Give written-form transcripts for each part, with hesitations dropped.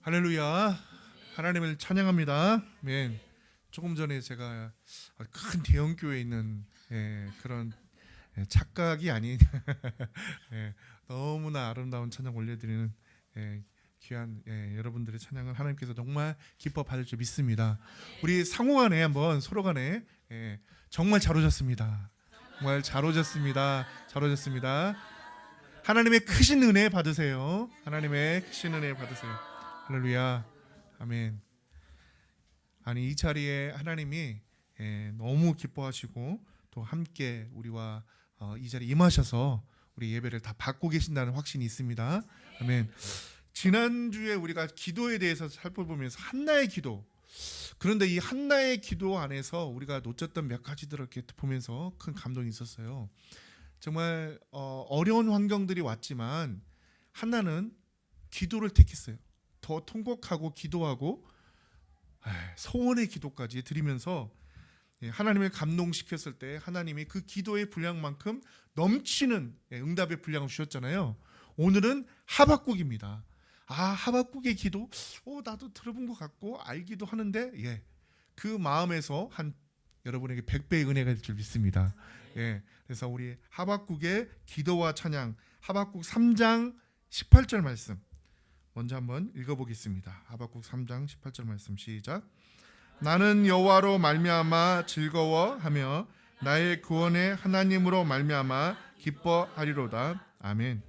할렐루야. 하나님을 찬양합니다. 아멘. 조금 전에 제가 큰 대형 교회에 있는 그런 착각이 아닌 너무나 아름다운 찬양 올려드리는 귀한 여러분들의 찬양을 하나님께서 정말 기뻐 받을 줄 믿습니다. 우리 상호간에 한번 서로간에 정말 잘 오셨습니다. 정말 잘 오셨습니다. 잘 오셨습니다. 하나님의 크신 은혜 받으세요. 하나님의 크신 은혜 받으세요. 할렐루야. 아멘. 아니, 이 자리에 하나님이 너무 기뻐하시고 또 함께 우리와 이 자리에 임하셔서 우리 예배를 다 받고 계신다는 확신이 있습니다. 아멘. 지난주에 우리가 기도에 대해서 살펴보면서 한나의 기도, 그런데 이 한나의 기도 안에서 우리가 놓쳤던 몇 가지들을 이렇게 보면서 큰 감동이 있었어요. 정말 어려운 환경들이 왔지만 한나는 기도를 택했어요. 더 통곡하고 기도하고 소원의 기도까지 드리면서 하나님을 감동시켰을 때 하나님이 그 기도의 분량만큼 넘치는 응답의 분량을 주셨잖아요. 오늘은 하박국입니다. 하박국의 기도 나도 들어본 것 같고 알기도 하는데 그 마음에서 한 여러분에게 100배의 은혜가 될 줄 믿습니다. 그래서 우리 하박국의 기도와 찬양, 하박국 3장 18절 말씀 먼저 한번 읽어보겠습니다. 하박국 3장 18절 말씀 시작. 나는 여호와로 말미암아 즐거워하며 나의 구원의 하나님으로 말미암아 기뻐하리로다. 아멘.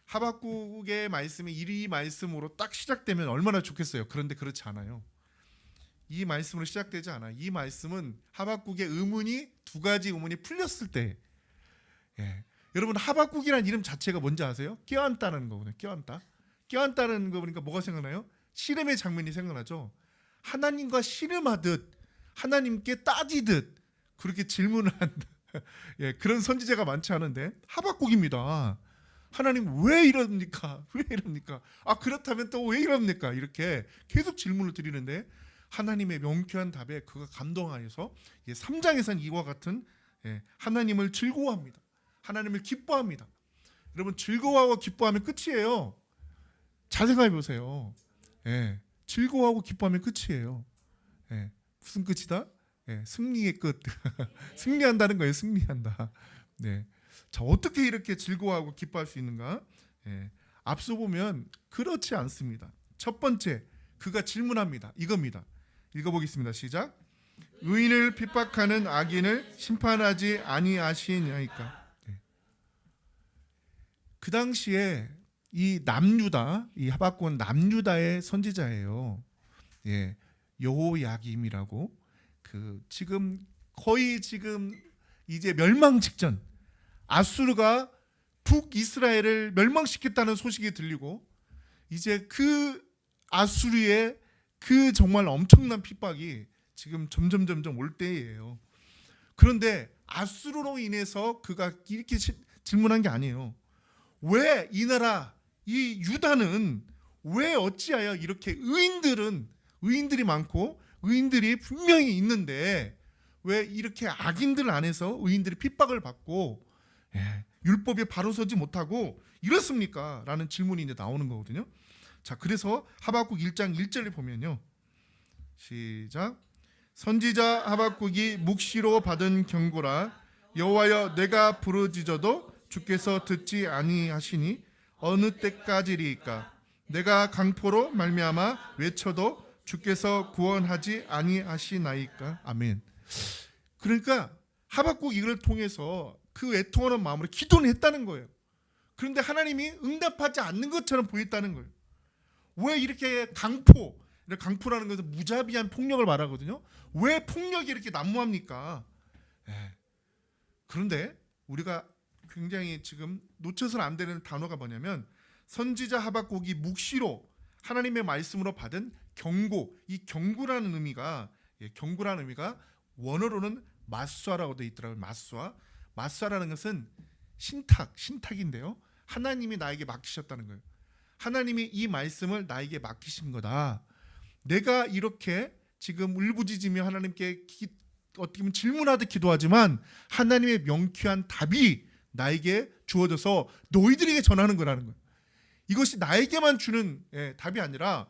하박국의 말씀이 이 말씀으로 딱 시작되면 얼마나 좋겠어요. 그런데 그렇지 않아요. 이 말씀으로 시작되지 않아요. 이 말씀은 하박국의 의문이 두 가지 의문이 풀렸을 때 여러분, 하박국이라는 이름 자체가 뭔지 아세요? 껴안다는 거거든요. 껴안다는 거 보니까 뭐가 생각나요? 씨름의 장면이 생각나죠. 하나님과 씨름하듯 하나님께 따지듯 그렇게 질문을 한다. 그런 선지자가 많지 않은데 하박국입니다. 하나님 왜 이럽니까? 왜 이럽니까? 그렇다면 또 왜 이럽니까? 이렇게 계속 질문을 드리는데 하나님의 명쾌한 답에 그가 감동하여서 3장에서는 이와 같은 하나님을 즐거워합니다. 하나님을 기뻐합니다. 여러분, 즐거워하고 기뻐하면 끝이에요. 잘 생각해 보세요. 즐거워하고 기뻐하면 끝이에요. 무슨 끝이다? 승리의 끝. 승리한다는 거예요. 승리한다. 자, 어떻게 이렇게 즐거워하고 기뻐할 수 있는가? 앞서 보면 그렇지 않습니다. 첫 번째, 그가 질문합니다. 이겁니다. 읽어보겠습니다. 시작. 의인을 핍박하는 악인을 심판하지 아니하시냐이까. 그 당시에 이 남유다, 이 하박국은 남유다의 선지자예요. 여호야김이라고 거의 이제 멸망 직전, 아수르가 북이스라엘을 멸망시켰다는 소식이 들리고 이제 그 아수르의 그 정말 엄청난 핍박이 지금 점점 올 때예요. 그런데 아수르로 인해서 그가 이렇게 질문한 게 아니에요. 왜 이 나라, 이 유다는 왜 어찌하여 이렇게 의인들이 많고 의인들이 분명히 있는데 왜 이렇게 악인들 안에서 의인들이 핍박을 받고 율법에 바로 서지 못하고 이렇습니까? 라는 질문이 이제 나오는 거거든요. 자, 그래서 하박국 1장 1절에 보면요. 시작. 선지자 하박국이 묵시로 받은 경고라. 여호와여, 내가 부르짖어도 주께서 듣지 아니하시니 어느 때까지리이까? 내가 강포로 말미암아 외쳐도 주께서 구원하지 아니하시나이까? 아멘. 그러니까 하박국 이걸 통해서 그 애통하는 마음으로 기도는 했다는 거예요. 그런데 하나님이 응답하지 않는 것처럼 보였다는 거예요. 왜 이렇게 강포라는 것은 무자비한 폭력을 말하거든요. 왜 폭력이 이렇게 난무합니까? 그런데 우리가 굉장히 지금 놓쳐서는 안 되는 단어가 뭐냐면 선지자 하박국이 묵시로 하나님의 말씀으로 받은 경고, 이 경고라는 의미가 원어로는 마쏴라고 되어 있더라고요. 마쏴라는 것은 신탁인데요. 하나님이 나에게 맡기셨다는 거예요. 하나님이 이 말씀을 나에게 맡기신 거다. 내가 이렇게 지금 울부짖으며 하나님께 어떻게 보면 질문하듯 기도하지만 하나님의 명쾌한 답이 나에게 주어져서 너희들에게 전하는 거라는 거예요. 이것이 나에게만 주는 답이 아니라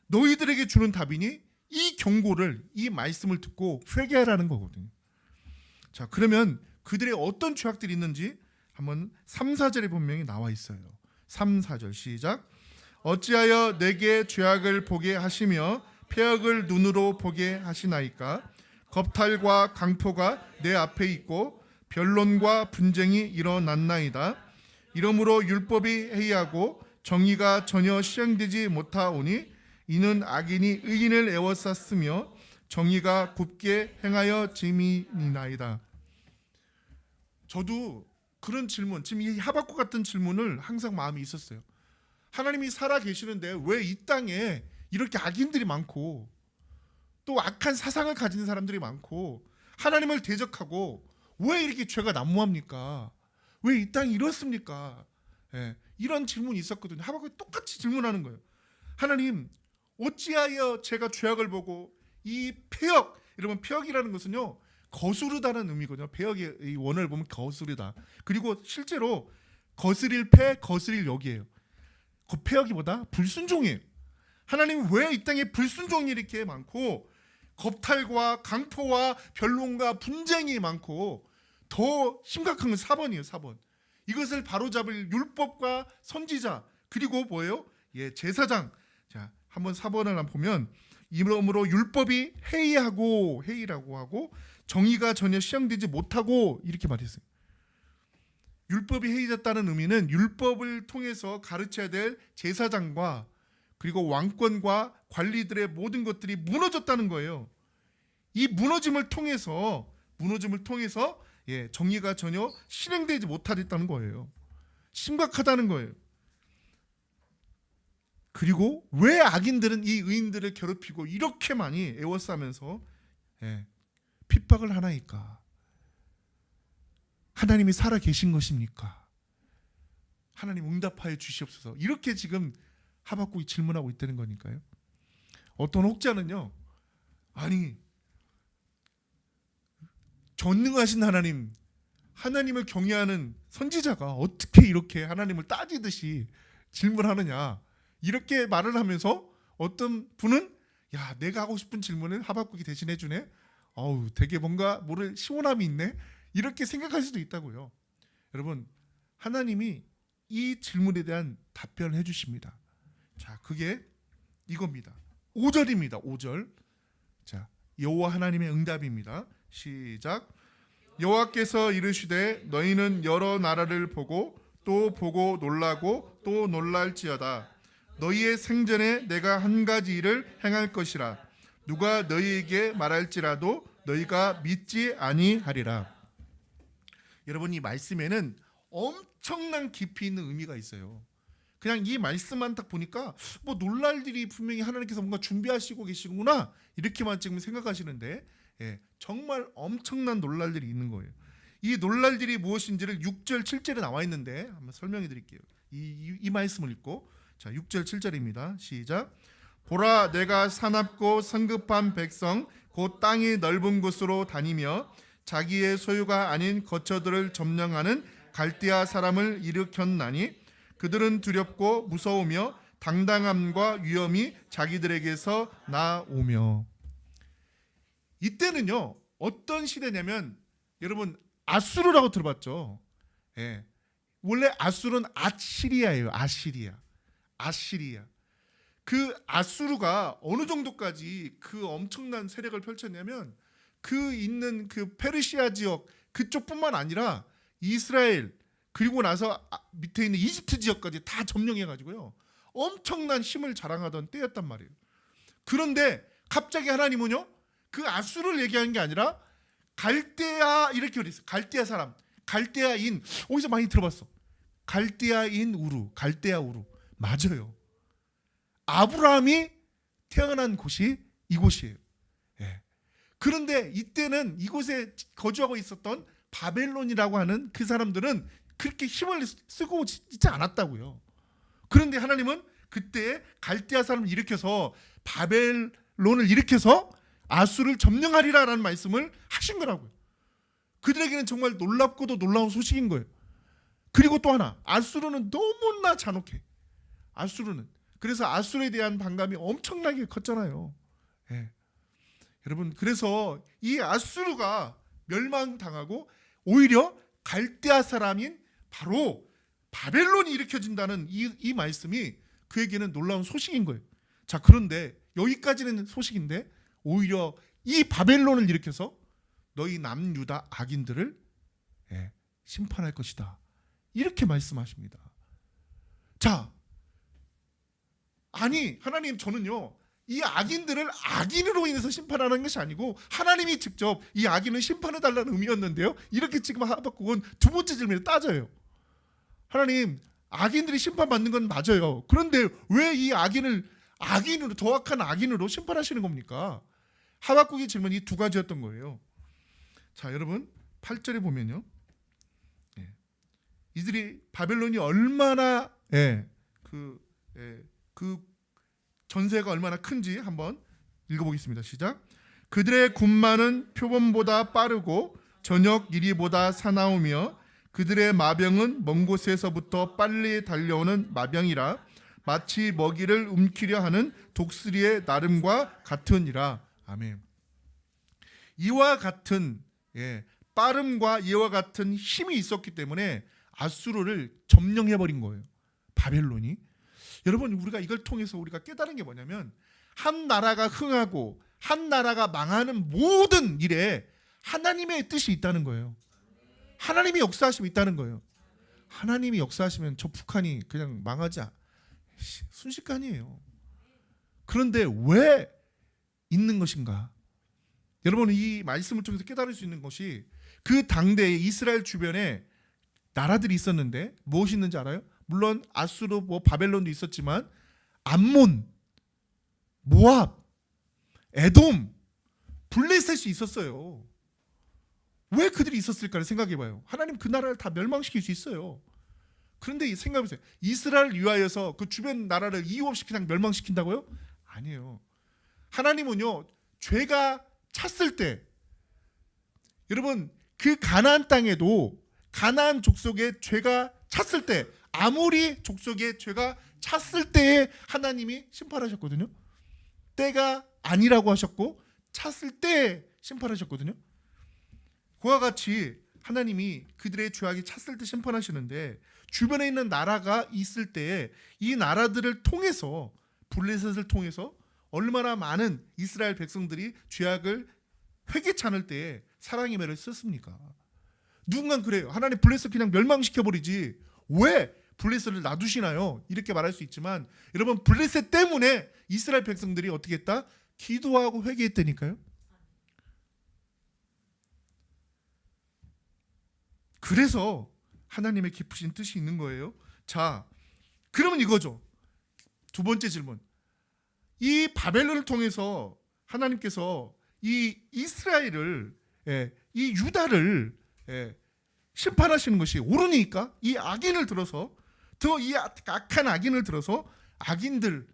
너희들에게 주는 답이니 이 경고를, 이 말씀을 듣고 회개하라는 거거든요. 자, 그러면 그들의 어떤 죄악들이 있는지 한번 3, 4절에 분명히 나와 있어요. 3, 4절 시작. 어찌하여 내게 죄악을 보게 하시며 패역을 눈으로 보게 하시나이까? 겁탈과 강포가 내 앞에 있고 변론과 분쟁이 일어났나이다. 이러므로 율법이 해이하고 정의가 전혀 시행되지 못하오니 이는 악인이 의인을 애워쌌으며 정의가 굽게 행하여 짐이니이다. 저도 그런 질문, 지금 이 하박국 같은 질문을 항상 마음에 있었어요. 하나님이 살아 계시는데 왜 이 땅에 이렇게 악인들이 많고 또 악한 사상을 가진 사람들이 많고 하나님을 대적하고 왜 이렇게 죄가 난무합니까? 왜 이 땅이 이렇습니까? 예, 이런 질문이 있었거든요. 하박국이 똑같이 질문하는 거예요. 하나님, 어찌하여 제가 죄악을 보고 이 패역, 여러분 패역이라는 것은요 거스르다는 의미거든요. 패역의 이 원어를 보면 거스르다. 그리고 실제로 거스릴 패, 거스릴 역이에요. 그 패역이보다 불순종이에요. 하나님 왜 이 땅에 불순종이 이렇게 많고 겁탈과 강포와 변론과 분쟁이 많고 더 심각한 건 4번이에요. 4번. 이것을 바로잡을 율법과 선지자 그리고 뭐예요? 예, 제사장. 자, 한번 4번을 한번 보면 이러므로 율법이 해이라고 하고 정의가 전혀 시행되지 못하고 이렇게 말했어요. 율법이 해이졌다는 의미는 율법을 통해서 가르쳐야 될 제사장과 그리고 왕권과 관리들의 모든 것들이 무너졌다는 거예요. 이 무너짐을 통해서 예, 정의가 전혀 실행되지 못하겠다는 거예요. 심각하다는 거예요. 그리고 왜 악인들은 이 의인들을 괴롭히고 이렇게 많이 애워싸면서 예, 핍박을 하나이까? 하나님이 살아 계신 것입니까? 하나님 응답하여 주시옵소서. 이렇게 지금 하박국이 질문하고 있다는 거니까요. 어떤 혹자는요, 아니 전능하신 하나님을 경외하는 선지자가 어떻게 이렇게 하나님을 따지듯이 질문하느냐, 이렇게 말을 하면서 어떤 분은 야, 내가 하고 싶은 질문을 하박국이 대신해 주네. 어우, 되게 뭔가 모를 시원함이 있네. 이렇게 생각할 수도 있다고요. 여러분, 하나님이 이 질문에 대한 답변을 해 주십니다. 자, 그게 이겁니다. 5절입니다. 5절. 자, 여호와 하나님의 응답입니다. 시작. 여호와께서 이르시되 너희는 여러 나라를 보고 또 보고 놀라고 또 놀랄지어다. 너희의 생전에 내가 한 가지 일을 행할 것이라. 누가 너희에게 말할지라도 너희가 믿지 아니하리라. 여러분, 이 말씀에는 엄청난 깊이 있는 의미가 있어요. 그냥 이 말씀만 딱 보니까 뭐 놀랄 일이 분명히 하나님께서 뭔가 준비하시고 계시구나 이렇게만 지금 생각하시는데 예, 정말 엄청난 놀랄 일이 있는 거예요. 이 놀랄 일이 무엇인지를 6절 7절에 나와 있는데 한번 설명해 드릴게요. 이 말씀을 읽고 자, 6절 7절입니다. 시작. 보라, 내가 사납고 성급한 백성 곧 땅이 넓은 곳으로 다니며 자기의 소유가 아닌 거처들을 점령하는 갈대아 사람을 일으켰나니 그들은 두렵고 무서우며 당당함과 위엄이 자기들에게서 나오며. 이때는요 어떤 시대냐면 여러분 아수르라고 들어봤죠? 예. 원래 아수르는 아시리아예요. 아시리아. 그 아수르가 어느 정도까지 그 엄청난 세력을 펼쳤냐면 그 있는 그 페르시아 지역 그쪽뿐만 아니라 이스라엘 그리고 나서 밑에 있는 이집트 지역까지 다 점령해가지고요 엄청난 힘을 자랑하던 때였단 말이에요. 그런데 갑자기 하나님은요 그 아수르를 얘기하는 게 아니라 갈대아 이렇게 그랬어요. 갈대아 사람, 갈대아인. 어디서 많이 들어봤어. 갈대아인 우루, 갈대아 우루. 맞아요. 아브라함이 태어난 곳이 이곳이에요. 예. 그런데 이때는 이곳에 거주하고 있었던 바벨론이라고 하는 그 사람들은 그렇게 힘을 쓰고 있지 않았다고요. 그런데 하나님은 그때 갈대아 사람을 일으켜서 바벨론을 일으켜서 아수를 점령하리라라는 말씀을 하신 거라고요. 그들에게는 정말 놀랍고도 놀라운 소식인 거예요. 그리고 또 하나, 아수르는 너무나 잔혹해. 아수르는 그래서 아수르에 대한 반감이 엄청나게 컸잖아요. 예. 여러분, 그래서 이 아수르가 멸망당하고 오히려 갈대아 사람인 바로 바벨론이 일으켜진다는 이 말씀이 그에게는 놀라운 소식인 거예요. 자, 그런데 여기까지는 소식인데 오히려 이 바벨론을 일으켜서 너희 남유다 악인들을 심판할 것이다, 이렇게 말씀하십니다. 자, 아니 하나님, 저는요 이 악인들을 악인으로 인해서 심판하는 것이 아니고 하나님이 직접 이 악인을 심판해달라는 의미였는데요, 이렇게 지금 하박국은 두 번째 질문에 따져요. 하나님, 악인들이 심판받는 건 맞아요. 그런데 왜 이 악인을 악인으로, 더 악한 악인으로 심판하시는 겁니까? 하박국의 질문이 두 가지였던 거예요. 자, 여러분 8절에 보면요, 이들이 바벨론이 얼마나 그 전세가 얼마나 큰지 한번 읽어보겠습니다. 시작. 그들의 군마는 표범보다 빠르고 저녁 이리보다 사나우며 그들의 마병은 먼 곳에서부터 빨리 달려오는 마병이라 마치 먹이를 움키려 하는 독수리의 나름과 같으니라. 아멘. 이와 같은 빠름과 이와 같은 힘이 있었기 때문에 아수르를 점령해버린 거예요, 바벨론이. 여러분, 우리가 이걸 통해서 우리가 깨달은 게 뭐냐면 한 나라가 흥하고 한 나라가 망하는 모든 일에 하나님의 뜻이 있다는 거예요. 하나님이 역사하심이 있다는 거예요. 하나님이 역사하시면 저 북한이 그냥 망하지 순식간이에요. 그런데 왜 있는 것인가? 여러분, 이 말씀을 통해서 깨달을 수 있는 것이 그 당대에 이스라엘 주변에 나라들이 있었는데 무엇이 있는지 알아요? 물론 아수르, 바벨론도 있었지만 암몬, 모압, 에돔, 블레셋이 있었어요. 왜 그들이 있었을까를 생각해봐요. 하나님 그 나라를 다 멸망시킬 수 있어요. 그런데 생각해보세요. 이스라엘을 위하여서 그 주변 나라를 이유 없이 그냥 멸망시킨다고요? 아니에요. 하나님은요, 죄가 찼을 때, 여러분 그 가나안 땅에도 가나안 족속의 죄가 찼을 때, 아무리 족속의 죄가 찼을 때에 하나님이 심판하셨거든요. 때가 아니라고 하셨고 찼을 때 심판하셨거든요. 그와 같이 하나님이 그들의 죄악이 찼을 때 심판하시는데, 주변에 있는 나라가 있을 때에 이 나라들을 통해서, 블레셋을 통해서 얼마나 많은 이스라엘 백성들이 죄악을 회개치 않을 때에 사랑의 매를 썼습니까? 누군가는 그래요. 하나님 블레셋 그냥 멸망시켜버리지 왜 블레셋을 놔두시나요? 이렇게 말할 수 있지만, 여러분 블레셋 때문에 이스라엘 백성들이 어떻게 했다? 기도하고 회개했다니까요. 그래서 하나님의 깊으신 뜻이 있는 거예요. 자, 그러면 이거죠. 두 번째 질문. 이 바벨론을 통해서 하나님께서 이 이스라엘을, 이 유다를 심판하시는 것이 옳으니까, 이 악인을 들어서, 더 이 악한 악인을 들어서 악인들,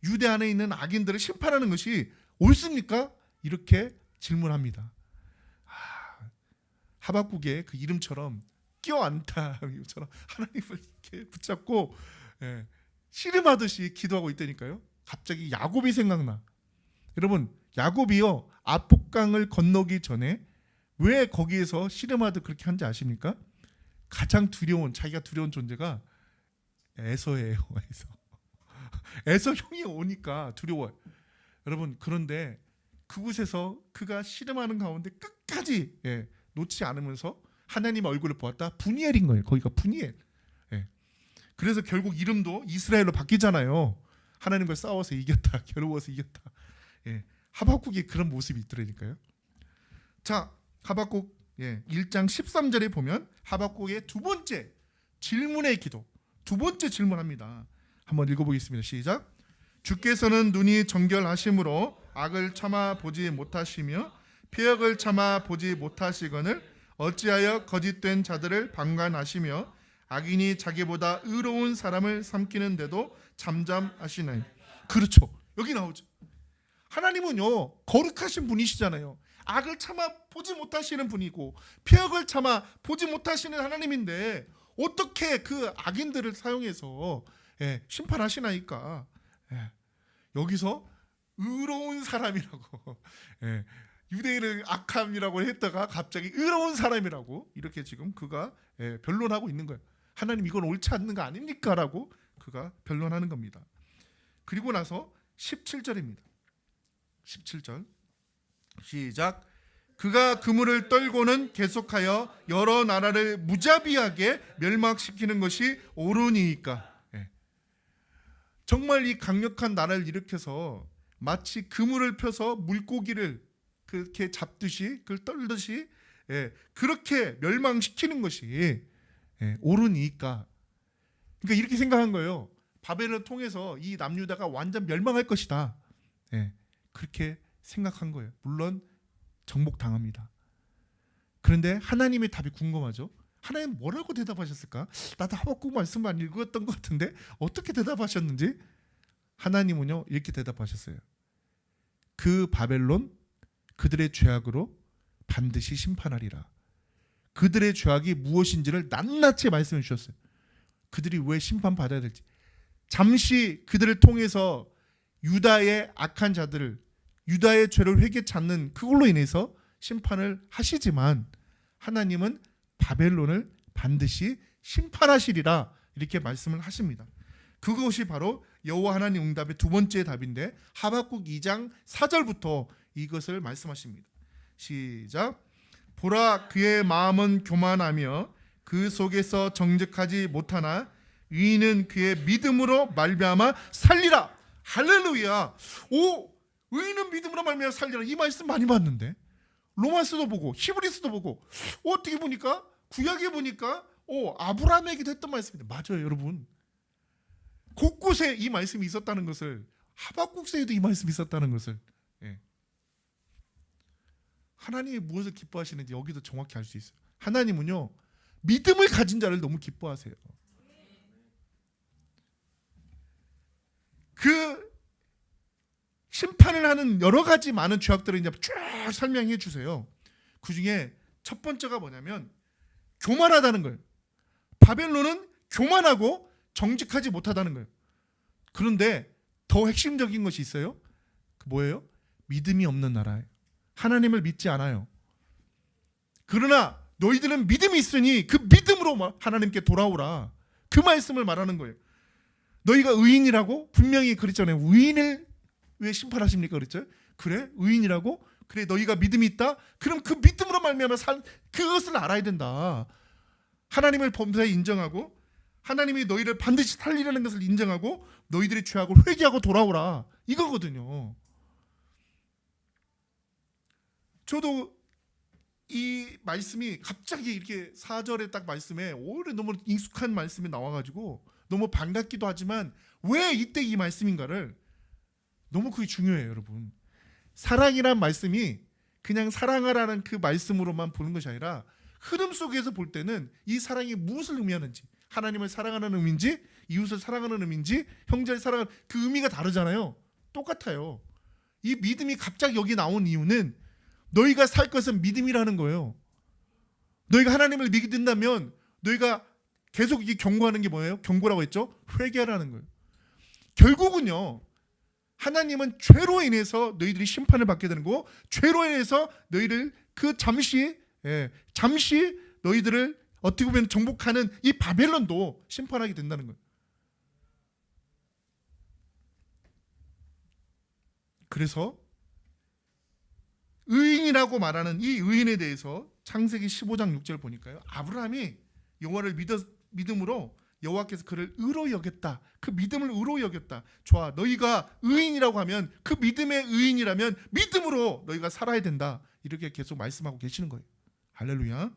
유대 안에 있는 악인들을 심판하는 것이 옳습니까? 이렇게 질문합니다. 하박국의 그 이름처럼 껴안다 이름처럼 하나님을 이렇게 붙잡고 씨름하듯이 기도하고 있다니까요. 갑자기 야곱이 생각나. 여러분, 야곱이요 압록강을 건너기 전에 왜 거기에서 씨름하듯 그렇게 한지 아십니까? 가장 두려운, 자기가 두려운 존재가 에서예요. 에서 형이 오니까 두려워요. 여러분, 그런데 그곳에서 그가 씨름하는 가운데 끝까지 놓지 않으면서 하나님 얼굴을 보았다. 분이엘인 거예요. 거기가 분이엘. 그래서 결국 이름도 이스라엘로 바뀌잖아요. 하나님과 싸워서 이겼다, 겨루어서 이겼다. 하박국이 그런 모습이 있더라니까요. 자, 하박국 1장 13절에 보면 하박국의 두 번째 질문의 기도, 두 번째 질문합니다. 한번 읽어보겠습니다. 시작. 주께서는 눈이 정결하심으로 악을 참아 보지 못하시며 폐역을 참아 보지 못하시거늘 어찌하여 거짓된 자들을 방관하시며 악인이 자기보다 의로운 사람을 삼키는데도 잠잠하시나요? 그렇죠. 여기 나오죠. 하나님은요 거룩하신 분이시잖아요. 악을 참아 보지 못하시는 분이고 폐역을 참아 보지 못하시는 하나님인데 어떻게 그 악인들을 사용해서 심판하시나이까. 여기서 의로운 사람이라고 유대인을 악함이라고 했다가 갑자기 의로운 사람이라고 이렇게 지금 그가 변론하고 있는 거예요. 하나님 이건 옳지 않는 거 아닙니까? 라고 그가 변론하는 겁니다. 그리고 나서 17절입니다. 17절 시작. 그가 그물을 떨고는 계속하여 여러 나라를 무자비하게 멸망시키는 것이 옳으니까. 정말 이 강력한 나라를 일으켜서 마치 그물을 펴서 물고기를 그렇게 잡듯이 그걸 떨듯이 그렇게 멸망시키는 것이 옳으니까. 그러니까 이렇게 생각한 거예요. 바벨을 통해서 이 남유다가 완전 멸망할 것이다. 그렇게 생각한 거예요. 물론 정복당합니다. 그런데 하나님의 답이 궁금하죠. 하나님 뭐라고 대답하셨을까? 나도 하박국 말씀만 읽었던 것 같은데 어떻게 대답하셨는지. 하나님은요 이렇게 대답하셨어요. 그 바벨론 그들의 죄악으로 반드시 심판하리라. 그들의 죄악이 무엇인지를 낱낱이 말씀해 주셨어요. 그들이 왜 심판받아야 될지. 잠시 그들을 통해서 유다의 악한 자들을, 유다의 죄를 회개치 않는 그걸로 인해서 심판을 하시지만 하나님은 바벨론을 반드시 심판하시리라 이렇게 말씀을 하십니다. 그것이 바로 여호와 하나님 응답의 두 번째 답인데 하박국 2장 4절부터 이것을 말씀하십니다. 시작. 보라, 그의 마음은 교만하며 그 속에서 정직하지 못하나 의인은 그의 믿음으로 말미암아 살리라. 할렐루야. 의인은 믿음으로 말미암아 살리라. 이 말씀 많이 봤는데 로마서도 보고 히브리서도 보고 어떻게 보니까 구약에 보니까 아브라함에게도 했던 말씀인데 맞아요, 여러분. 곳곳에 이 말씀이 있었다는 것을, 하박국서에도 이 말씀이 있었다는 것을 하나님이 무엇을 기뻐하시는지 여기도 정확히 알 수 있어요. 하나님은요 믿음을 가진 자를 너무 기뻐하세요. 그 심판을 하는 여러 가지 많은 죄악들을 이제 쭉 설명해 주세요. 그 중에 첫 번째가 뭐냐면 교만하다는 거예요. 바벨론은 교만하고 정직하지 못하다는 거예요. 그런데 더 핵심적인 것이 있어요. 그 뭐예요? 믿음이 없는 나라예요. 하나님을 믿지 않아요. 그러나 너희들은 믿음이 있으니 그 믿음으로 하나님께 돌아오라. 그 말씀을 말하는 거예요. 너희가 의인이라고 분명히 그랬잖아요. 의인을 왜 심판하십니까? 그랬죠. 그래? 의인이라고? 그래, 너희가 믿음이 있다? 그럼 그 믿음으로 말미암아 그것을 알아야 된다. 하나님을 범사에 인정하고 하나님이 너희를 반드시 살리려는 것을 인정하고 너희들의 죄악을 회개하고 돌아오라. 이거거든요. 저도 이 말씀이 갑자기 이렇게 4절에 딱 말씀에 오히려 너무 익숙한 말씀이 나와가지고 너무 반갑기도 하지만 왜 이때 이 말씀인가를 너무 그게 중요해요, 여러분. 사랑이란 말씀이 그냥 사랑하라는 그 말씀으로만 보는 것이 아니라 흐름 속에서 볼 때는 이 사랑이 무엇을 의미하는지, 하나님을 사랑하는 의미인지 이웃을 사랑하는 의미인지 형제를 사랑하는 그 의미가 다르잖아요. 똑같아요. 이 믿음이 갑자기 여기 나온 이유는 너희가 살 것은 믿음이라는 거예요. 너희가 하나님을 믿는다면 너희가 계속 이게 경고하는 게 뭐예요? 경고라고 했죠? 회개하라는 거예요. 결국은요, 하나님은 죄로 인해서 너희들이 심판을 받게 되는 거고, 죄로 인해서 너희를 그 잠시 너희들을 어떻게 보면 정복하는 이 바벨론도 심판하게 된다는 거예요. 그래서 의인이라고 말하는 이 의인에 대해서 창세기 15장 6절 보니까요, 아브라함이 여호와를 믿음으로 여호와께서 그를 의로이 여겼다. 그 믿음을 의로이 여겼다. 좋아, 너희가 의인이라고 하면 그 믿음의 의인이라면 믿음으로 너희가 살아야 된다. 이렇게 계속 말씀하고 계시는 거예요. 할렐루야.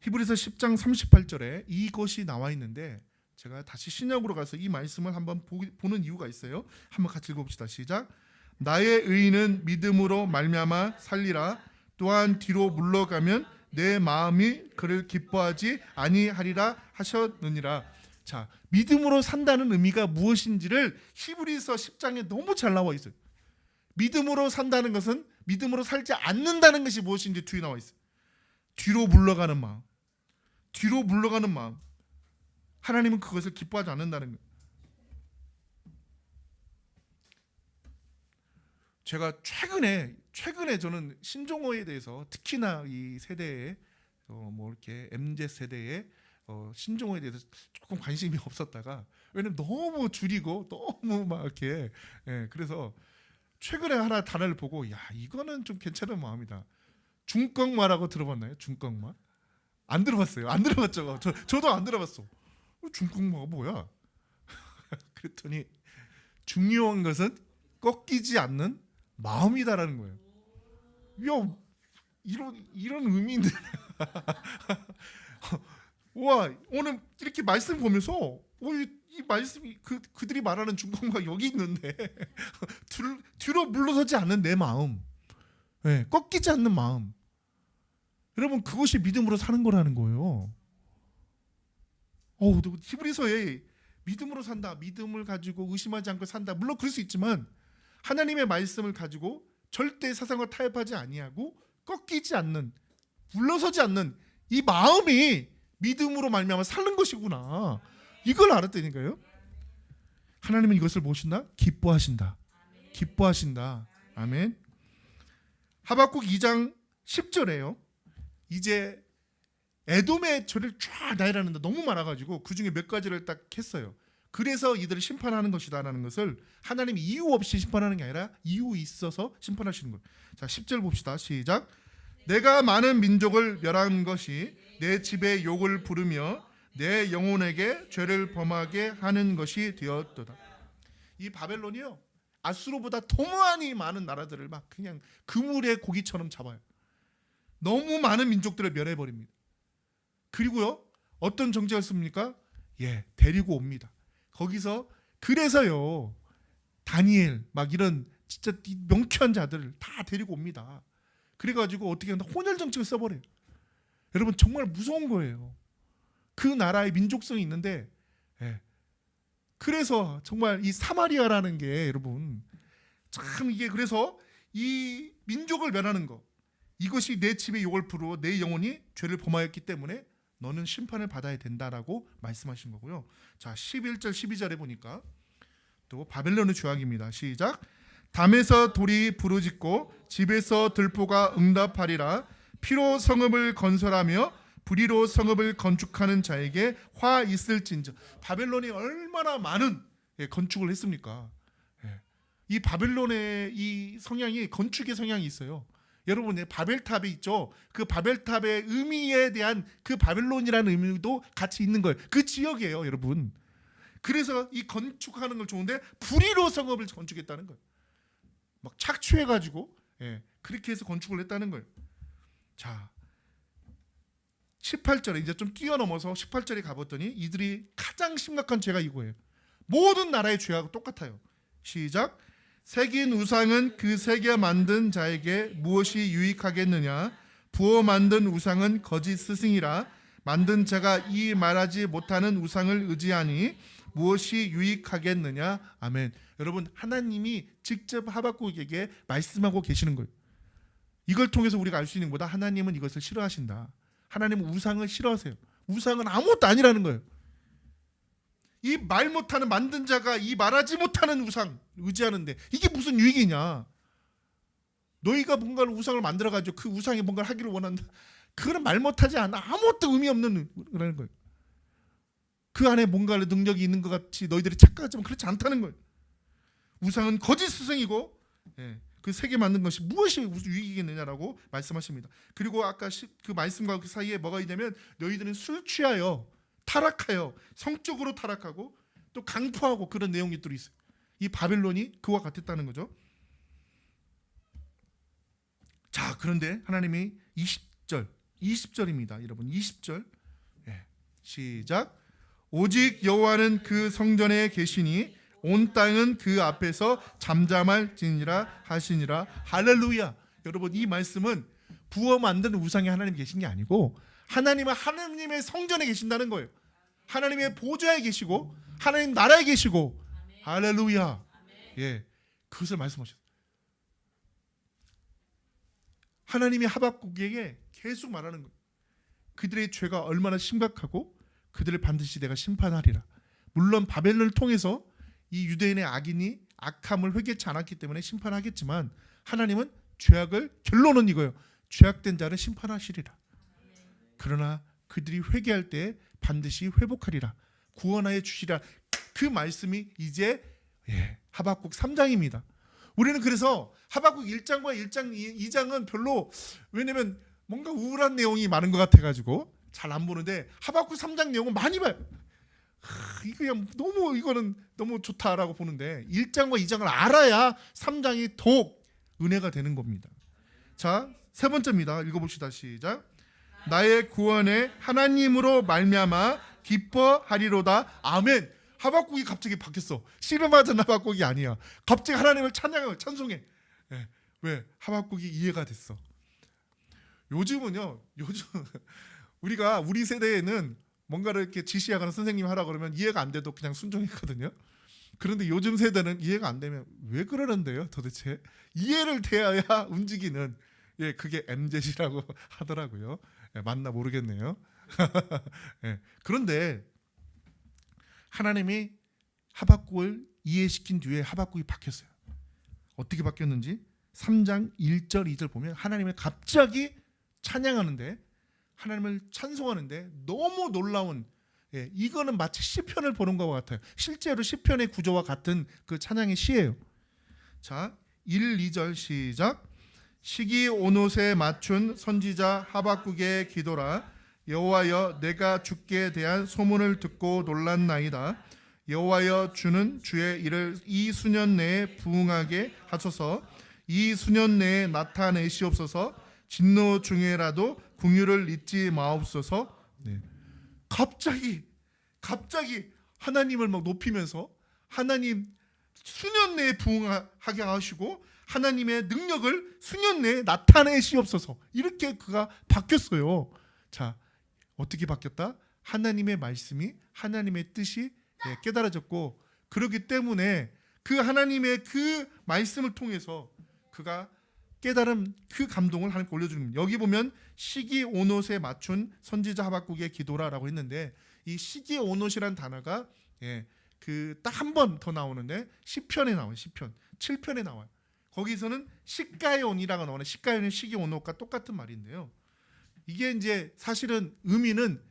히브리서 10장 38절에 이것이 나와 있는데 제가 다시 신약으로 가서 이 말씀을 한번 보는 이유가 있어요. 한번 같이 읽어봅시다. 시작. 나의 의인은 믿음으로 말미암아 살리라. 또한 뒤로 물러가면 내 마음이 그를 기뻐하지 아니하리라 하셨느니라. 자, 믿음으로 산다는 의미가 무엇인지를 히브리서 10장에 너무 잘 나와 있어요. 믿음으로 산다는 것은 믿음으로 살지 않는다는 것이 무엇인지 뒤에 나와 있어요. 뒤로 물러가는 마음. 뒤로 물러가는 마음. 하나님은 그것을 기뻐하지 않는다는 거예요. 제가 최근에 저는 신종호에 대해서 특히나 이 세대에 뭐 이렇게 MZ 세대에 신종호에 대해서 조금 관심이 없었다가, 왜냐면 너무 줄이고 너무 막 이렇게 그래서 최근에 하나 단어를 보고 야 이거는 좀 괜찮은 마음이다. 중꺽마라고 들어봤나요? 중꺽마? 안 들어봤어요. 안 들어봤죠. 저도 안 들어봤어. 중꺽마가 뭐야? 그랬더니 중요한 것은 꺾이지 않는 마음이다라는 거예요. 야 이런 의미인데 와 오늘 이렇게 말씀 보면서 이 말씀이 그들이 말하는 중간과 여기 있는데 뒤로 물러서지 않는 내 마음, 꺾이지 않는 마음. 여러분 그것이 믿음으로 사는 거라는 거예요. 히브리서에 믿음으로 산다, 믿음을 가지고 의심하지 않고 산다. 물론 그럴 수 있지만 하나님의 말씀을 가지고 절대 세상과 타협하지 아니하고 꺾이지 않는, 물러서지 않는 이 마음이 믿음으로 말미암아 사는 것이구나. 이걸 알았다니까요. 하나님은 이것을 보신다? 기뻐하신다. 기뻐하신다. 아멘. 하박국 2장 10절에요. 이제 에돔의 죄를 쫙 나열하는데 너무 많아가지고 그 중에 몇 가지를 딱 했어요. 그래서 이들을 심판하는 것이다라는 것을 하나님이 이유 없이 심판하는 게 아니라 이유 있어서 심판하시는 거예요. 자 10절 봅시다. 시작. 내가 많은 민족을 멸한 것이 내 집에 욕을 부르며 내 영혼에게 죄를 범하게 하는 것이 되었도다. 이 바벨론이요 아수르보다 더 많은 나라들을 막 그냥 그물의 고기처럼 잡아요. 너무 많은 민족들을 멸해버립니다. 그리고요 어떤 정책을 씁니까? 데리고 옵니다. 거기서 그래서요 다니엘 막 이런 진짜 명쾌한 자들을 다 데리고 옵니다. 그래가지고 어떻게 한다? 혼혈 정책을 써버려요. 여러분 정말 무서운 거예요. 그 나라의 민족성이 있는데 그래서 정말 이 사마리아라는 게 여러분 참 이게 그래서 이 민족을 멸하는 거, 이것이 내 집에 욕을 부르고 내 영혼이 죄를 범하였기 때문에 너는 심판을 받아야 된다라고 말씀하신 거고요. 자 11절 12절에 보니까 또 바벨론의 죄악입니다. 시작. 담에서 돌이 부르짖고 집에서 들보가 응답하리라. 피로 성읍을 건설하며 불의로 성읍을 건축하는 자에게 화 있을진저. 바벨론이 얼마나 많은 건축을 했습니까? 이 바벨론의 이 성향이 건축의 성향이 있어요. 여러분 바벨탑이 있죠. 그 바벨탑의 의미에 대한 그 바벨론이라는 의미도 같이 있는 거예요. 그 지역이에요, 여러분. 그래서 이 건축하는 걸 좋은데 불의로 성읍을 건축했다는 거예요. 막 착취해가지고 그렇게 해서 건축을 했다는 거예요. 자 18절에 이제 좀 뛰어넘어서 18절에 가봤더니 이들이 가장 심각한 죄가 이거예요. 모든 나라의 죄하고 똑같아요. 시작. 새긴 우상은 그 새겨 만든 자에게 무엇이 유익하겠느냐? 부어 만든 우상은 거짓 스승이라. 만든 자가 이 말하지 못하는 우상을 의지하니 무엇이 유익하겠느냐? 아멘. 여러분 하나님이 직접 하박국에게 말씀하고 계시는 거예요. 이걸 통해서 우리가 알 수 있는 것보다 하나님은 이것을 싫어하신다. 하나님은 우상을 싫어하세요. 우상은 아무것도 아니라는 거예요. 이 말 못하는 만든 자가 이 말하지 못하는 우상 의지하는데 이게 무슨 유익이냐? 너희가 뭔가를 우상을 만들어가지고 그 우상이 뭔가를 하기를 원한다. 그거는 말 못하지 않아. 아무것도 의미 없는 거라는 거예요. 그 안에 뭔가를 능력이 있는 것 같이 너희들이 착각하지만 그렇지 않다는 거예요. 우상은 거짓 스승이고 그 세계 만든 것이 무엇이 유익이겠느냐라고 말씀하십니다. 그리고 아까 그 말씀과 그 사이에 뭐가 있냐면 너희들은 술 취하여 타락하여 성적으로 타락하고 또 강포하고 그런 내용이 또 있어요. 이 바벨론이 그와 같았다는 거죠. 자 그런데 하나님이 20절입니다. 여러분 20절 시작. 오직 여호와는 그 성전에 계시니 온 땅은 그 앞에서 잠잠할지니라 하시니라. 할렐루야. 여러분 이 말씀은 부어 만든 우상에 하나님 계신 게 아니고 하나님은 하나님의 성전에 계신다는 거예요. 하나님의 보좌에 계시고 하나님 나라에 계시고 할렐루야. 그것을 말씀하셨어요. 하나님이 하박국에게 계속 말하는 거예요. 그들의 죄가 얼마나 심각하고 그들을 반드시 내가 심판하리라. 물론 바벨론을 통해서 이 유대인의 악함을 회개치 않았기 때문에 심판하겠지만 하나님은 죄악을, 결론은 이거예요. 죄악된 자를 심판하시리라. 그러나 그들이 회개할 때 반드시 회복하리라. 구원하여 주시리라. 그 말씀이 이제 하박국 3장입니다. 우리는 그래서 하박국 1장과 2장은 별로, 왜냐면 뭔가 우울한 내용이 많은 것 같아가지고 잘 안 보는데 하박국 3장 내용은 많이 봐요. 이거는 너무 좋다라고 보는데 1장과 2장을 알아야 3장이 더욱 은혜가 되는 겁니다. 자, 세 번째입니다. 읽어봅시다. 시작. 나의 구원에 하나님으로 말미암아 기뻐하리로다. 아멘. 하박국이 갑자기 바뀌었어. 씨름하던 하박국이 아니야. 갑자기 하나님을 찬양하고 찬송해. 왜? 하박국이 이해가 됐어. 요즘 우리 세대에는 뭔가를 이렇게 지시하거나 선생님이 하라 그러면 이해가 안 돼도 그냥 순종했거든요. 그런데 요즘 세대는 이해가 안 되면 왜 그러는데요? 도대체 이해를 돼야 움직이는, 그게 MZ이라고 하더라고요. 맞나 모르겠네요. 그런데 하나님이 하박국을 이해시킨 뒤에 하박국이 바뀌었어요. 어떻게 바뀌었는지 3장 1절 2절 보면 하나님을 갑자기 찬양하는데, 하나님을 찬송하는데 너무 놀라운, 이거는 마치 시편을 보는 것과 같아요. 실제로 시편의 구조와 같은 그 찬양의 시예요. 자, 1, 2절 시작. 시기 온옷에 맞춘 선지자 하박국의 기도라. 여호와여, 내가 주께 대한 소문을 듣고 놀랐나이다. 여호와여, 주는 주의 일을 이 수년 내에 부응하게 하소서. 이 수년 내에 나타내시옵소서. 진노 중에라도 긍휼을 잊지 마옵소서. 갑자기 하나님을 막 높이면서 하나님 수년 내에 부응하게 하시고 하나님의 능력을 수년 내에 나타내시옵소서. 이렇게 그가 바뀌었어요. 자, 어떻게 바뀌었다? 하나님의 말씀이, 하나님의 뜻이 깨달아졌고, 그렇기 때문에 그 하나님의 그 말씀을 통해서 그가 깨달은 그 감동을 하나님께 올려주는 겁니다. 여기 보면 시기 온옷에 맞춘 선지자 하박국의 기도라라고 했는데, 이 시기 온옷이란 단어가 그 딱 한 번 더 나오는데 시편에 나와요. 시편 7편에 나와요. 거기서는 시가의 온이라고 나오는, 시가의 온은 시기 온옷과 똑같은 말인데요. 이게 이제 사실은 의미는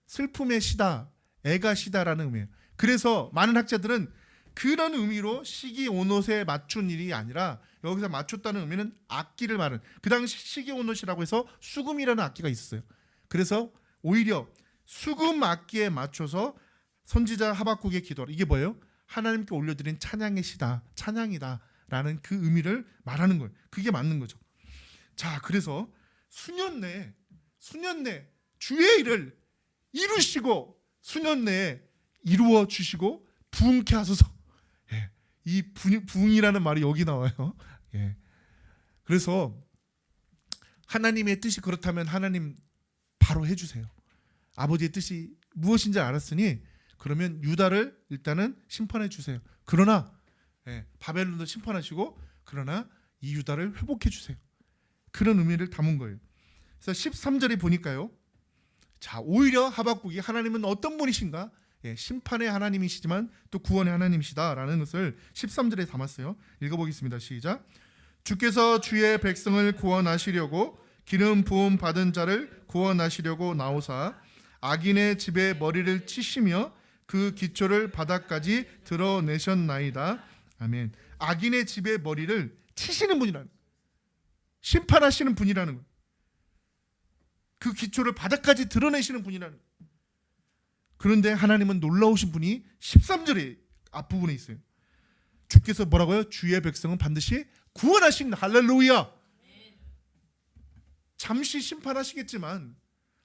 슬픔의 시다, 애가 시다라는 의미예요. 그래서 많은 학자들은 그런 의미로 시기 온옷에 맞춘 일이 아니라 여기서 맞췄다는 의미는 악기를 말하는, 그 당시 시기 온옷이라고 해서 수금이라는 악기가 있었어요. 그래서 오히려 수금 악기에 맞춰서 선지자 하박국의 기도, 이게 뭐예요? 하나님께 올려드린 찬양의 시다, 찬양이다 라는 그 의미를 말하는 거예요. 그게 맞는 거죠. 자, 그래서 수년 내 주의 일을 이루시고 수년 내에 이루어 주시고 부응케 하소서. 이 부응이라는 말이 여기 나와요. 그래서 하나님의 뜻이 그렇다면 하나님 바로 해주세요. 아버지의 뜻이 무엇인지 알았으니 그러면 유다를 일단은 심판해 주세요. 그러나 바벨론도 심판하시고, 그러나 이 유다를 회복해 주세요. 그런 의미를 담은 거예요. 그래서 13절에 보니까요, 자, 오히려 하박국이 하나님은 어떤 분이신가? 심판의 하나님이시지만 또 구원의 하나님이시다라는 것을 13절에 담았어요. 읽어보겠습니다. 시작. 주께서 주의 백성을 구원하시려고 기름 부음 받은 자를 구원하시려고 나오사 악인의 집에 머리를 치시며 그 기초를 바닥까지 드러내셨나이다. 아멘. 악인의 집에 머리를 치시는 분이라는, 심판하시는 분이라는 것, 그 기초를 바닥까지 드러내시는 분이라는 것. 그런데 하나님은 놀라우신 분이 13절에 앞부분에 있어요. 주께서 뭐라고요? 주의 백성은 반드시 구원하신다. 할렐루야. 잠시 심판하시겠지만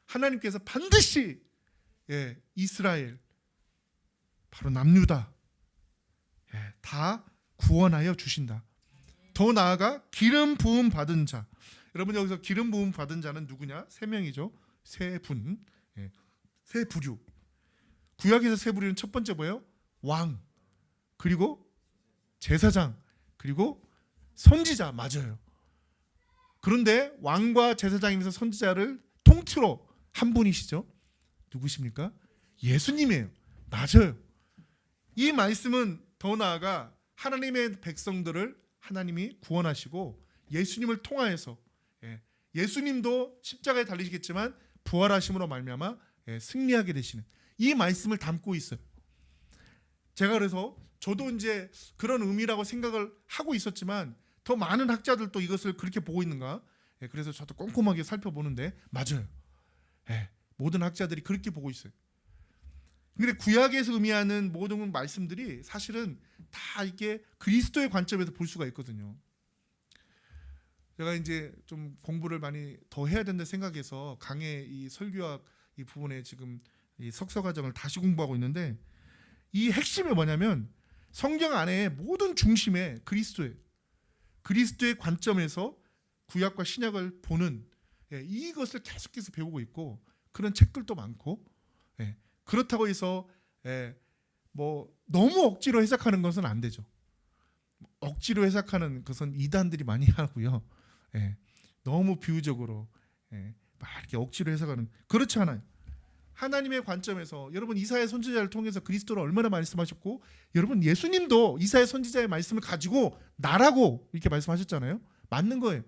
하나님께서 반드시 이스라엘, 바로 남유다 다 구원하여 주신다. 더 나아가 기름 부음 받은 자, 여러분 여기서 기름 부음 받은 자는 누구냐? 세 명이죠. 세 분, 세 부류. 구약에서 세 부류는 첫 번째 뭐예요? 왕, 그리고 제사장, 그리고 선지자. 맞아요. 그런데 왕과 제사장이면서 선지자를 통틀어 한 분이시죠. 누구십니까? 예수님이에요. 맞아요. 이 말씀은 더 나아가 하나님의 백성들을 하나님이 구원하시고 예수님을 통하여서 예수님도 십자가에 달리시겠지만 부활하심으로 말미암아 승리하게 되시는 이 말씀을 담고 있어요. 제가 그래서 저도 이제 그런 의미라고 생각을 하고 있었지만 더 많은 학자들도 이것을 그렇게 보고 있는가? 그래서 저도 꼼꼼하게 살펴보는데 맞아요. 모든 학자들이 그렇게 보고 있어요. 근데 구약에서 의미하는 모든 말씀들이 사실은 다 이게 그리스도의 관점에서 볼 수가 있거든요. 제가 이제 좀 공부를 많이 더 해야 된다 생각해서 강의 이 설교학 이 부분에 지금 이 석사 과정을 다시 공부하고 있는데 이 핵심이 뭐냐면 성경 안에 모든 중심에 그리스도예요. 그리스도의 관점에서 구약과 신약을 보는 이것을 계속해서 배우고 있고 그런 책들도 많고 그렇다고 해서 뭐 너무 억지로 해석하는 것은 안 되죠. 억지로 해석하는 것은 이단들이 많이 하고요. 너무 비유적으로 막 이렇게 억지로 해석하는 그렇지 않아요. 하나님의 관점에서 여러분 이사야 선지자를 통해서 그리스도를 얼마나 말씀하셨고 여러분 예수님도 이사야 선지자의 말씀을 가지고 나라고 이렇게 말씀하셨잖아요. 맞는 거예요.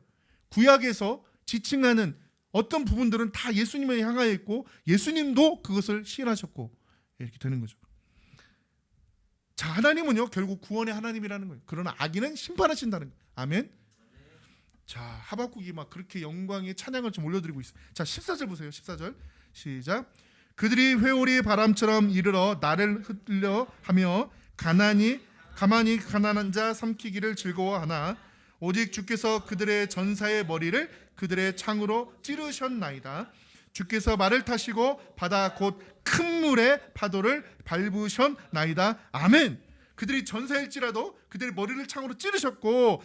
구약에서 지칭하는 어떤 부분들은 다 예수님을 향하여 있고 예수님도 그것을 시인하셨고 이렇게 되는 거죠. 자, 하나님은요 결국 구원의 하나님이라는 거예요. 그러나 악인은 심판하신다는 거예요. 아멘. 자, 하박국이 막 그렇게 영광의 찬양을 좀 올려드리고 있어요. 자, 14절 보세요. 14절 시작. 그들이 회오리 바람처럼 이르러 나를 흘려 하며 가만히 가난한 자 삼키기를 즐거워하나 오직 주께서 그들의 전사의 머리를 그들의 창으로 찌르셨나이다. 주께서 말을 타시고 바다 곧 큰 물의 파도를 밟으셨나이다. 아멘. 그들이 전사일지라도 그들의 머리를 창으로 찌르셨고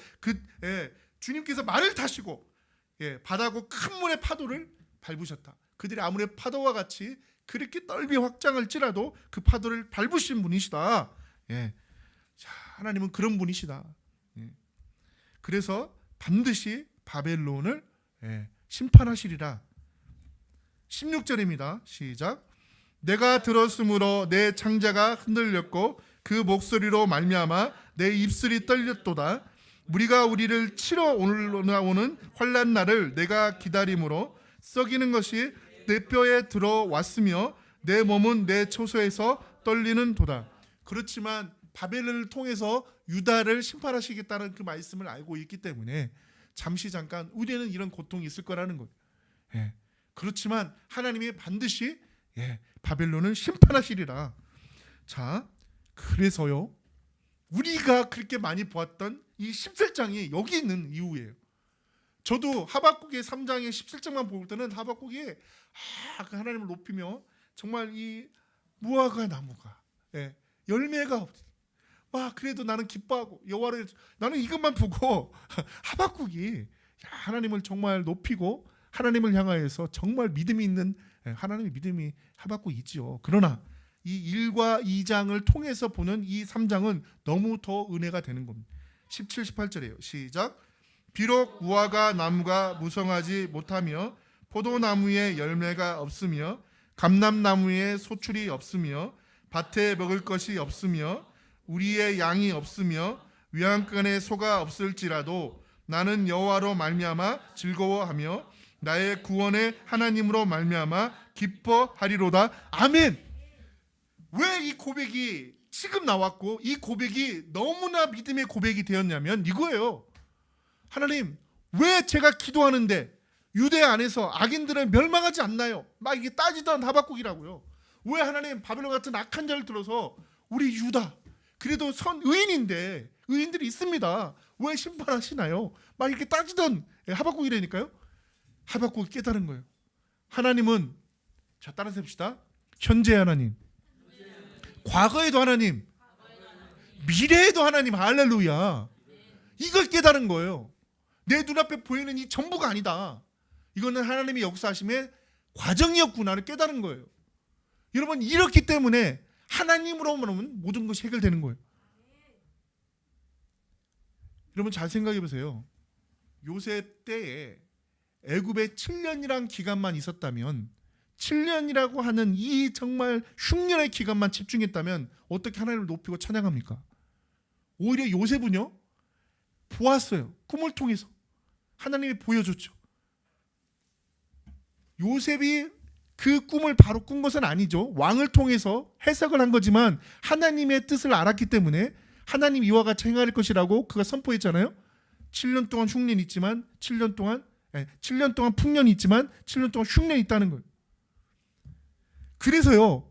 주님께서 말을 타시고 바다 곧 큰 물의 파도를 밟으셨다. 그들이 아무리 파도와 같이 그렇게 넓이 확장할지라도 그 파도를 밟으신 분이시다. 자, 하나님은 그런 분이시다. 그래서 반드시 바벨론을 심판하시리라. 16절입니다. 시작. 내가 들었으므로 내 창자가 흔들렸고 그 목소리로 말미암아 내 입술이 떨렸도다. 무리가 우리를 치러 올라오는 환난 날을 내가 기다림으로 썩이는 것이 내 뼈에 들어왔으며 내 몸은 내 초소에서 떨리는 도다. 그렇지만 바벨론을 통해서 유다를 심판하시겠다는 그 말씀을 알고 있기 때문에 잠시 잠깐 우리는 이런 고통이 있을 거라는 거예요. 그렇지만 하나님이 반드시 바벨론을 심판하시리라. 자, 그래서요 우리가 그렇게 많이 보았던 이 17장이 여기 있는 이유예요. 저도 하박국의 3장의 17장만 볼 때는 하박국이 그 하나님을 높이며 정말 이 무화과 나무가 열매가 없. 그래도 나는 기뻐하고 여호와를 나는 이것만 보고 하박국이 하나님을 정말 높이고 하나님을 향하여서 정말 믿음이 있는 하나님의 믿음이 하박국이 있지요. 그러나 이 1과 2장을 통해서 보는 이 3장은 너무 더 은혜가 되는 겁니다. 17, 18절이에요. 시작. 비록 무화과 나무가 무성하지 못하며 포도나무에 열매가 없으며 감람나무에 소출이 없으며 밭에 먹을 것이 없으며 우리의 양이 없으며 외양간에 소가 없을지라도 나는 여호와로 말미암아 즐거워하며 나의 구원의 하나님으로 말미암아 기뻐하리로다. 아멘. 왜 이 고백이 지금 나왔고 이 고백이 너무나 믿음의 고백이 되었냐면 이거예요. 하나님, 왜 제가 기도하는데 유대 안에서 악인들은 멸망하지 않나요? 막 이게 따지던 하박국이라고요. 왜 하나님 바벨론 같은 악한 자를 들어서 우리 유다 그래도 의인인데 의인들이 있습니다. 왜 심판하시나요? 막 이렇게 따지던 하박국이라니까요. 하박국이 깨달은 거예요. 하나님은 자 따라서 해봅시다. 현재 하나님, 과거에도 하나님, 미래에도 하나님. 할렐루야. 이걸 깨달은 거예요. 내 눈앞에 보이는 이 전부가 아니다. 이거는 하나님의 역사하심의 과정이었구나를 깨달은 거예요. 여러분 이렇기 때문에 하나님으로만 모든 것이 해결되는 거예요. 여러분 잘 생각해 보세요. 요셉 때에 애굽에 7년이란 기간만 있었다면 7년이라고 하는 이 정말 흉년의 기간만 집중했다면 어떻게 하나님을 높이고 찬양합니까? 오히려 요셉은요, 보았어요. 꿈을 통해서 하나님이 보여줬죠. 요셉이 그 꿈을 바로 꾼 것은 아니죠. 왕을 통해서 해석을 한 거지만 하나님의 뜻을 알았기 때문에 하나님 이와 같이 행할 것이라고 그가 선포했잖아요. 7년 동안 흉년이 있지만 7년 동안 풍년이 있지만 7년 동안 흉년이 있다는 거예요. 그래서요,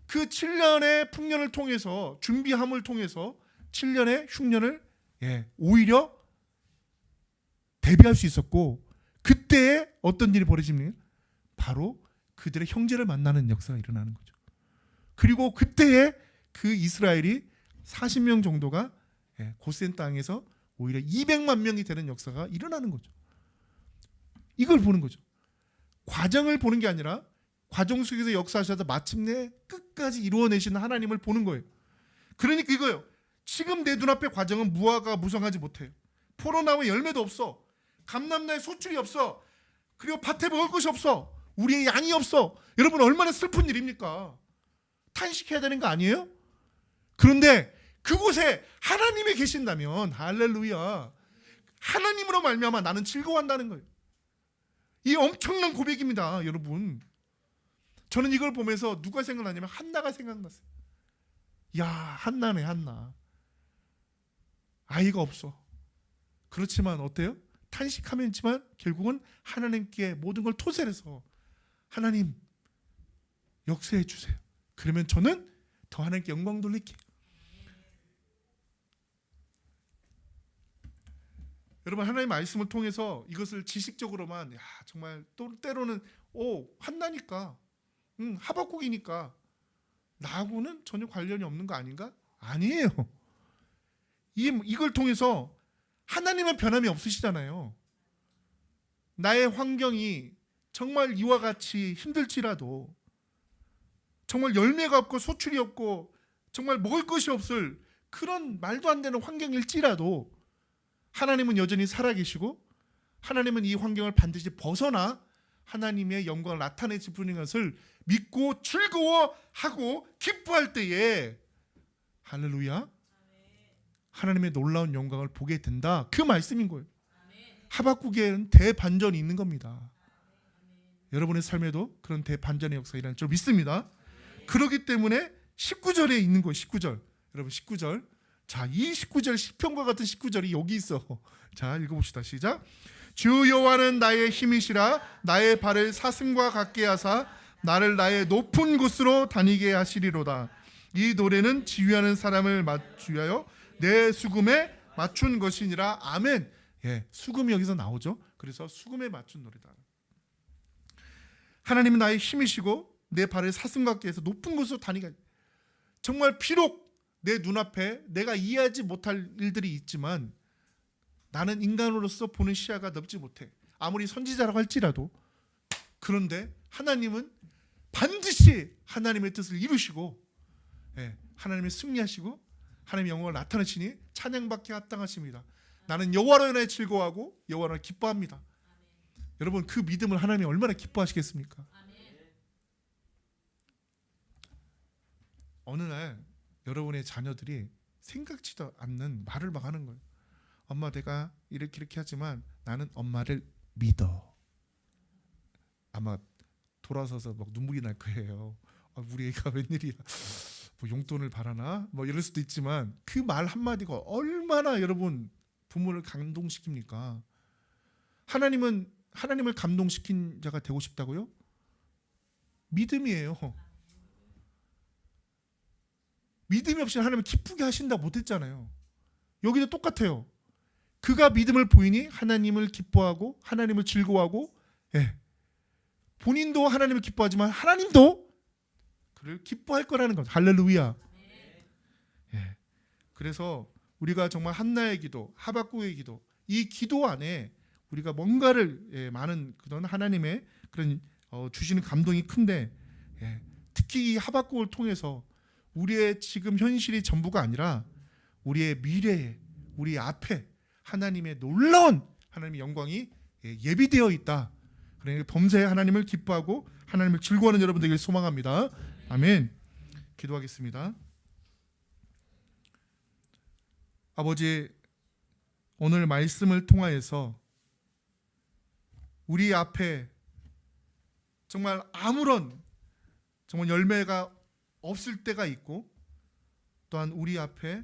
그 7년의 풍년을 통해서, 준비함을 통해서 7년의 흉년을 오히려 대비할 수 있었고, 그때에 어떤 일이 벌어집니까? 바로 그들의 형제를 만나는 역사가 일어나는 거죠. 그리고 그때에 그 이스라엘이 40명 정도가 고센 땅에서 오히려 200만 명이 되는 역사가 일어나는 거죠. 이걸 보는 거죠. 과정을 보는 게 아니라 과정 속에서 역사하셔서 마침내 끝까지 이루어내시는 하나님을 보는 거예요. 그러니까 이거예요. 지금 내 눈앞의 과정은 무화과가 무성하지 못해요. 포도나무에 열매도 없어. 감람나에 소출이 없어. 그리고 밭에 먹을 것이 없어. 우리의 양이 없어. 여러분, 얼마나 슬픈 일입니까? 탄식해야 되는 거 아니에요? 그런데 그곳에 하나님이 계신다면, 할렐루야, 하나님으로 말미암아 나는 즐거워한다는 거예요. 이 엄청난 고백입니다, 여러분. 저는 이걸 보면서 누가 생각나냐면 한나가 생각났어요. 야, 한나네, 한나. 아이가 없어. 그렇지만 어때요? 탄식하면 있지만 결국은 하나님께 모든 걸 토설해서 하나님 역사해 주세요. 그러면 저는 더 하나님께 영광 돌릴게요. 여러분, 하나님의 말씀을 통해서 이것을 지식적으로만 정말 또 때로는 한나니까 하박국이니까 나하고는 전혀 관련이 없는 거 아닌가? 아니에요. 이걸 통해서 하나님은 변함이 없으시잖아요. 나의 환경이 정말 이와 같이 힘들지라도, 정말 열매가 없고 소출이 없고 정말 먹을 것이 없을 그런 말도 안 되는 환경일지라도 하나님은 여전히 살아계시고 하나님은 이 환경을 반드시 벗어나 하나님의 영광을 나타내시는 것을 믿고 즐거워하고 기뻐할 때에, 할렐루야, 하나님의 놀라운 영광을 보게 된다. 그 말씀인 거예요. 하박국에는 대반전이 있는 겁니다. 여러분의 삶에도 그런 대반전의 역사가 일어날 줄 믿습니다. 그렇기 때문에 19절에 있는 거예요. 19절. 여러분, 19절. 자, 이 19절, 시편과 같은 19절이 여기 있어. 자, 읽어봅시다. 시작. 주 여호와는 나의 힘이시라. 나의 발을 사슴과 같게 하사 나를 나의 높은 곳으로 다니게 하시리로다. 이 노래는 지휘하는 사람을 맞추어 내 수금에 맞춘 것이니라. 아멘. 수금이 여기서 나오죠. 그래서 수금에 맞춘 노래다. 하나님은 나의 힘이시고 내 발을 사슴 같게 해서 높은 곳으로 다니게. 정말 비록 내 눈앞에 내가 이해하지 못할 일들이 있지만 나는 인간으로서 보는 시야가 넓지 못해. 아무리 선지자라고 할지라도. 그런데 하나님은 반드시 하나님의 뜻을 이루시고 하나님의 승리하시고 하나님의 영광을 나타내시니 찬양받기에 합당하십니다. 나는 여호와로 인하여 즐거워하고 여호와로 기뻐합니다. 여러분, 그 믿음을 하나님이 얼마나 기뻐하시겠습니까? 어느 날 여러분의 자녀들이 생각지도 않는 말을 막 하는 거예요. 엄마, 내가 이렇게 하지만 나는 엄마를 믿어. 아마 돌아서서 막 눈물이 날 거예요. 우리 애가 웬일이야, 뭐 용돈을 바라나, 뭐 이럴 수도 있지만 그 말 한마디가 얼마나 여러분 부모를 감동시킵니까? 하나님을 감동시킨 자가 되고 싶다고요? 믿음이에요. 믿음이 없이 하나님을 기쁘게 하신다 못했잖아요. 여기도 똑같아요. 그가 믿음을 보이니 하나님을 기뻐하고 하나님을 즐거워하고, 본인도 하나님을 기뻐하지만 하나님도 그를 기뻐할 거라는 것. 할렐루야. 그래서 우리가 정말 한나의 기도, 하박국의 기도, 이 기도 안에 우리가 뭔가를 많은 그런 하나님의 그런 주시는 감동이 큰데, 특히 이 하박국을 통해서 우리의 지금 현실이 전부가 아니라 우리의 미래에, 우리 앞에 하나님의 놀라운 하나님의 영광이 예비되어 있다. 그러니까 범사에 하나님을 기뻐하고 하나님을 즐거워하는 여러분 되길 소망합니다. 아멘. 기도하겠습니다. 아버지, 오늘 말씀을 통하여서 우리 앞에 정말 아무런 정말 열매가 없을 때가 있고, 또한 우리 앞에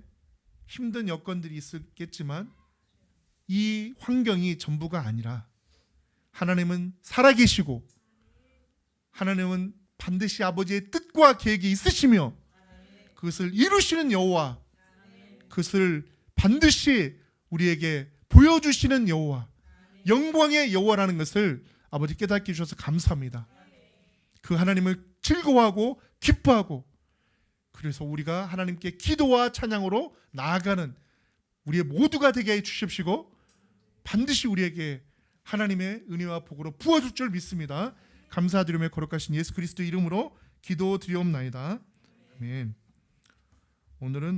힘든 여건들이 있겠지만 이 환경이 전부가 아니라 하나님은 살아계시고 하나님은 반드시 아버지의 뜻과 계획이 있으시며 그것을 이루시는 여호와, 그것을 반드시 우리에게 보여주시는 여호와, 영광의 여호와라는 것을 아버지 깨닫게 해주셔서 감사합니다. 그 하나님을 즐거워하고 기뻐하고, 그래서 우리가 하나님께 기도와 찬양으로 나아가는 우리의 모두가 되게 해 주십시고 반드시 우리에게 하나님의 은혜와 복으로 부어줄 줄 믿습니다. 감사드리며 거룩하신 예수 그리스도 이름으로 기도드리옵나이다. 아멘. 오늘은